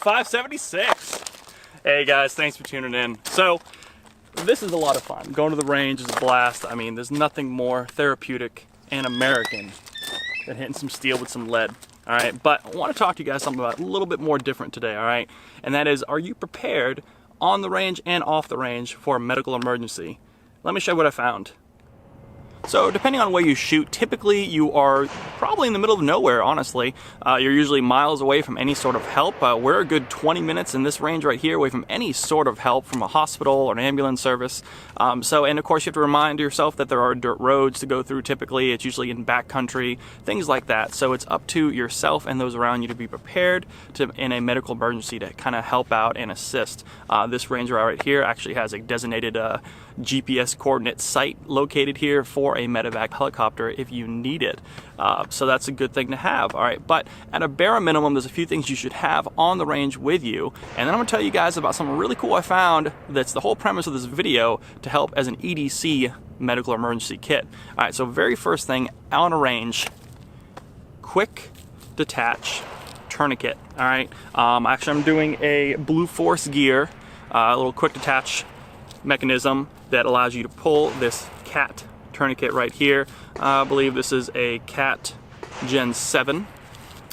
576. Hey guys, thanks for tuning in. So, this is a lot of fun. Going to the range is a blast. I mean, there's nothing more therapeutic and American than hitting some steel with some lead. All right, but I want to talk to you guys something about a little bit more different today, all right? And that is, are you prepared on the range and off the range for a medical emergency? Let me show you what I found. So depending on where you shoot, typically you are probably in the middle of nowhere, honestly. You're usually miles away from any sort of help. We're a good 20 minutes in this range right here away from any sort of help from a hospital or an ambulance service. And of course you have to remind yourself that there are dirt roads to go through typically. It's usually in backcountry, things like that. So it's up to yourself and those around you to be prepared in a medical emergency to kind of help out and assist. This range right here actually has a designated GPS coordinate site located here for a medevac helicopter if you need it. So that's a good thing to have, all right? But at a bare minimum, there's a few things you should have on the range with you. And then I'm gonna tell you guys about something really cool I found that's the whole premise of this video to help as an EDC medical emergency kit. All right, so very first thing on a range, quick detach tourniquet, all right? Actually, I'm doing a Blue Force gear, a little quick detach mechanism that allows you to pull this CAT tourniquet right here. I believe this is a CAT Gen 7.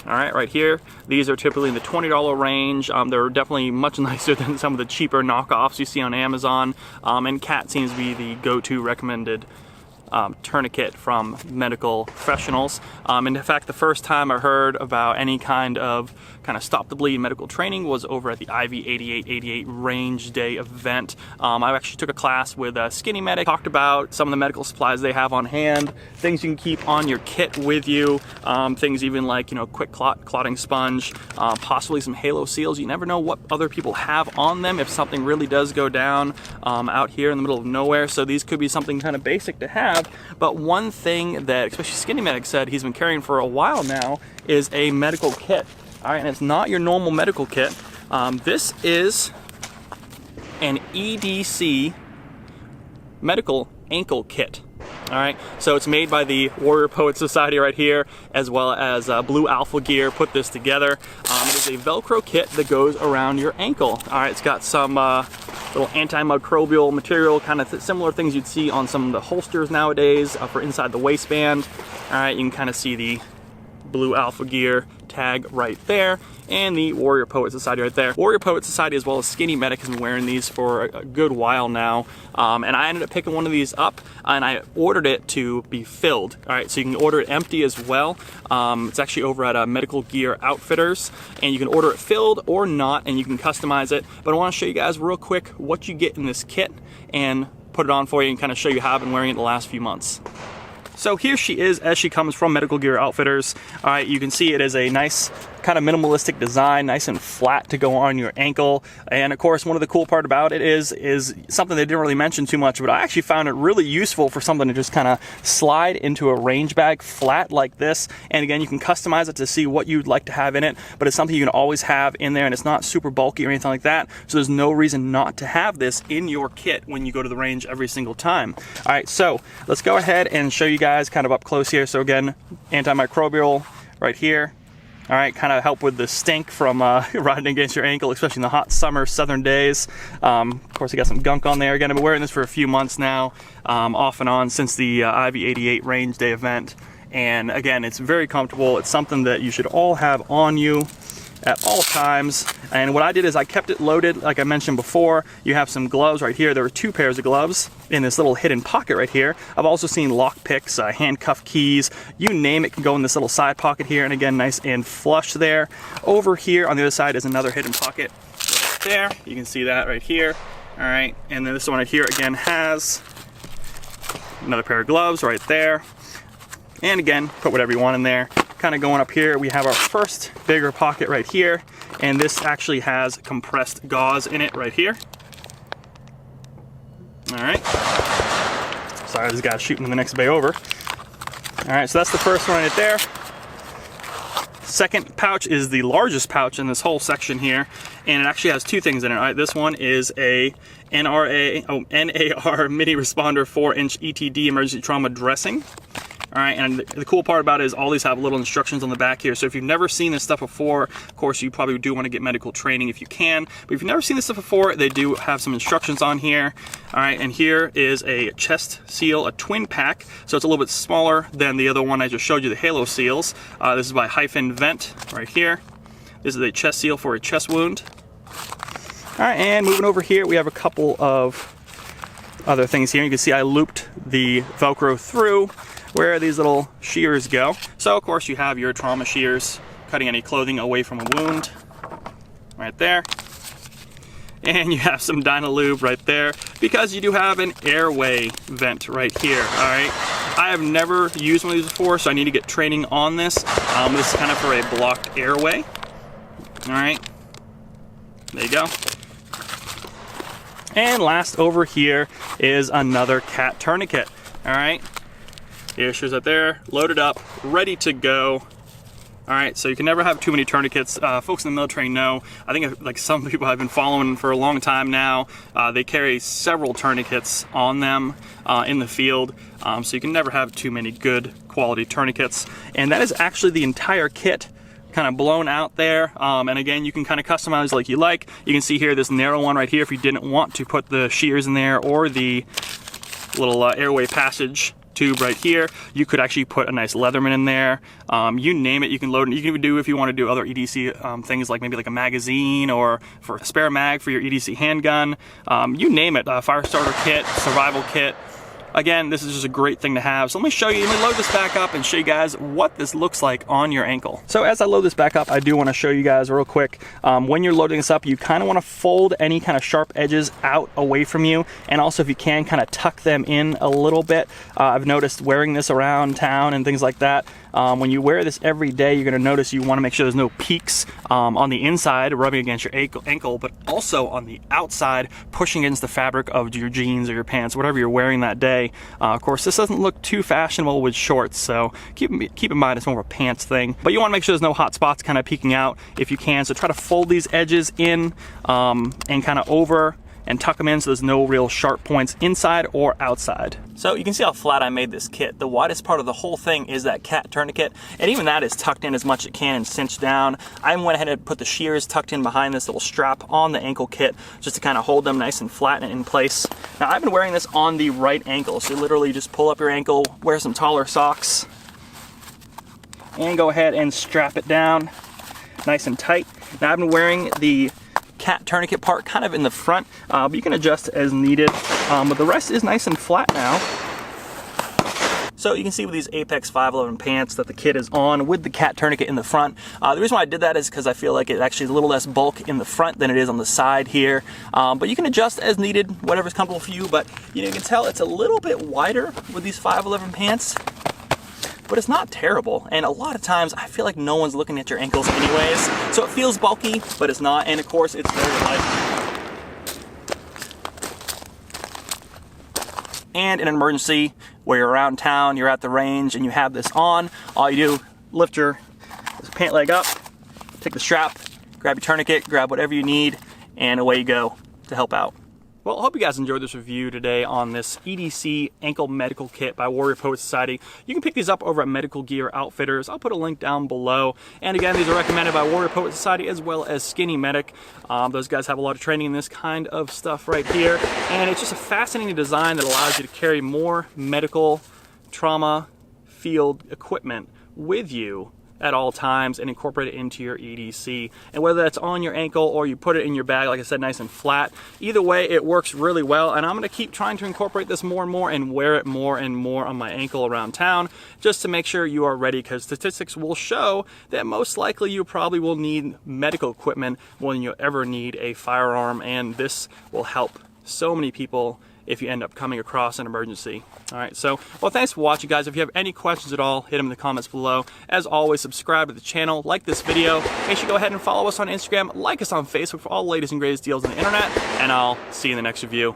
All right here. These are typically in the $20 range. They're definitely much nicer than some of the cheaper knockoffs you see on Amazon. And CAT seems to be the go-to recommended tourniquet from medical professionals. And in fact, the first time I heard about any kind of stop the bleed medical training was over at the IV 8888 range day event. I actually took a class with a Skinny Medic, talked about some of the medical supplies they have on hand, things you can keep on your kit with you, things even like, quick clotting sponge, possibly some halo seals. You never know what other people have on them if something really does go down out here in the middle of nowhere. So these could be something kind of basic to have. But one thing that especially Skinny Medic said he's been carrying for a while now is a medical kit. All right, and it's not your normal medical kit. This is an EDC medical ankle kit. All right, so it's made by the Warrior Poet Society right here, as well as Blue Alpha Gear put this together. It is a Velcro kit that goes around your ankle. All right, it's got some little antimicrobial material, kind of similar things you'd see on some of the holsters nowadays for inside the waistband. All right, you can kind of see the Blue Alpha Gear tag right there, and the Warrior Poet Society right there. Warrior Poet Society as well as Skinny Medic has been wearing these for a good while now, and I ended up picking one of these up and I ordered it to be filled. All right, so you can order it empty as well. It's actually over at Medical Gear Outfitters, and you can order it filled or not, and you can customize it. But I want to show you guys real quick what you get in this kit and put it on for you and kind of show you how I've been wearing it the last few months. So here she is as she comes from Medical Gear Outfitters. All right, you can see it is a nice kind of minimalistic design, nice and flat to go on your ankle. And of course, one of the cool part about it is something they didn't really mention too much, but I actually found it really useful for something to just kind of slide into a range bag flat like this. And again, you can customize it to see what you'd like to have in it, but it's something you can always have in there, and it's not super bulky or anything like that. So there's no reason not to have this in your kit when you go to the range every single time. All right, so let's go ahead and show you guys kind of up close here. So again, antimicrobial right here. All right, kind of help with the stink from riding against your ankle, especially in the hot summer southern days. Of course, I got some gunk on there. Again, I've been wearing this for a few months now, off and on since the IV 88 range day event. And again, it's very comfortable. It's something that you should all have on you at all times. And what I did is I kept it loaded, like I mentioned before. You have some gloves right here. There are 2 pairs of gloves in this little hidden pocket right here. I've also seen lock picks, handcuff keys, you name it can go in this little side pocket here. And again, nice and flush there. Over here on the other side is another hidden pocket right there. You can see that right here. All right, and then this one right here again has another pair of gloves right there. And again, put whatever you want in there. Kind of going up here, we have our first bigger pocket right here, and this actually has compressed gauze in it right here. All right. Sorry, this guy's shooting in the next bay over. All right, so that's the first one right there. Second pouch is the largest pouch in this whole section here, and it actually has 2 things in it. All right, this one is a NAR mini responder 4-inch ETD emergency trauma dressing. All right, and the cool part about it is all these have little instructions on the back here. So if you've never seen this stuff before, of course, you probably do want to get medical training if you can. But if you've never seen this stuff before, they do have some instructions on here. All right, and here is a chest seal, a twin pack. So it's a little bit smaller than the other one I just showed you, the Halo seals. This is by Hyphen Vent right here. This is a chest seal for a chest wound. All right, and moving over here, we have a couple of other things here. You can see I looped the Velcro through where these little shears go. So of course you have your trauma shears, cutting any clothing away from a wound, right there. And you have some Dynalube right there, because you do have an airway vent right here, all right? I have never used one of these before, so I need to get training on this. This is kind of for a blocked airway, all right? There you go. And last over here is another cat tourniquet, all right? The shears up there, loaded up, ready to go. All right, so you can never have too many tourniquets. Folks in the military know, I think like some people I've been following for a long time now, they carry several tourniquets on them in the field. So you can never have too many good quality tourniquets. And that is actually the entire kit kind of blown out there. And again, you can kind of customize like you like. You can see here this narrow one right here if you didn't want to put the shears in there, or the little airway passage tube right here. You could actually put a nice Leatherman in there. You name it, you can load it. You can even do, if you want to do other EDC things, like maybe like a magazine or for a spare mag for your EDC handgun. You name it, fire starter kit, survival kit. Again, this is just a great thing to have. So let me show you, let me load this back up and show you guys what this looks like on your ankle. So as I load this back up, I do want to show you guys real quick, when you're loading this up, you kind of want to fold any kind of sharp edges out away from you. And also, if you can, kind of tuck them in a little bit. I've noticed wearing this around town and things like that, when you wear this every day, you're going to notice you want to make sure there's no peaks on the inside rubbing against your ankle, but also on the outside pushing against the fabric of your jeans or your pants, whatever you're wearing that day. Of course, this doesn't look too fashionable with shorts, so keep in mind it's more of a pants thing. But you want to make sure there's no hot spots kind of peeking out if you can. So try to fold these edges in and kind of over and tuck them in so there's no real sharp points inside or outside. So you can see how flat I made this kit. The widest part of the whole thing is that cat tourniquet, and even that is tucked in as much as it can and cinched down. I went ahead and put the shears tucked in behind this little strap on the ankle kit just to kind of hold them nice and flat and in place. Now I've been wearing this on the right ankle, so you literally just pull up your ankle, wear some taller socks, and go ahead and strap it down nice and tight. Now I've been wearing the cat tourniquet part kind of in the front, but you can adjust as needed, but the rest is nice and flat now. So you can see with these Apex 511 pants that the kit is on with the cat tourniquet in the front. The reason why I did that is because I feel like it actually is a little less bulk in the front than it is on the side here, but you can adjust as needed, whatever's comfortable for you. But you can tell it's a little bit wider with these 511 pants, but it's not terrible. And a lot of times I feel like no one's looking at your ankles anyways. So it feels bulky, but it's not. And of course, it's very light. And in an emergency where you're around town, you're at the range and you have this on, all you do, lift your pant leg up, take the strap, grab your tourniquet, grab whatever you need, and away you go to help out. Well, I hope you guys enjoyed this review today on this EDC ankle medical kit by Warrior Poet Society. You can pick these up over at Medical Gear Outfitters. I'll put a link down below. And again, these are recommended by Warrior Poet Society as well as Skinny Medic. Those guys have a lot of training in this kind of stuff right here. And it's just a fascinating design that allows you to carry more medical trauma field equipment with you at all times and incorporate it into your EDC. And whether that's on your ankle or you put it in your bag, like I said, nice and flat, either way it works really well. And I'm going to keep trying to incorporate this more and more and wear it more and more on my ankle around town just to make sure you are ready, because statistics will show that most likely you probably will need medical equipment when you ever need a firearm, and this will help so many people if you end up coming across an emergency. All right, so, well, thanks for watching, guys. If you have any questions at all, hit them in the comments below. As always, subscribe to the channel, like this video. Make sure you go ahead and follow us on Instagram, like us on Facebook for all the latest and greatest deals on the internet, and I'll see you in the next review.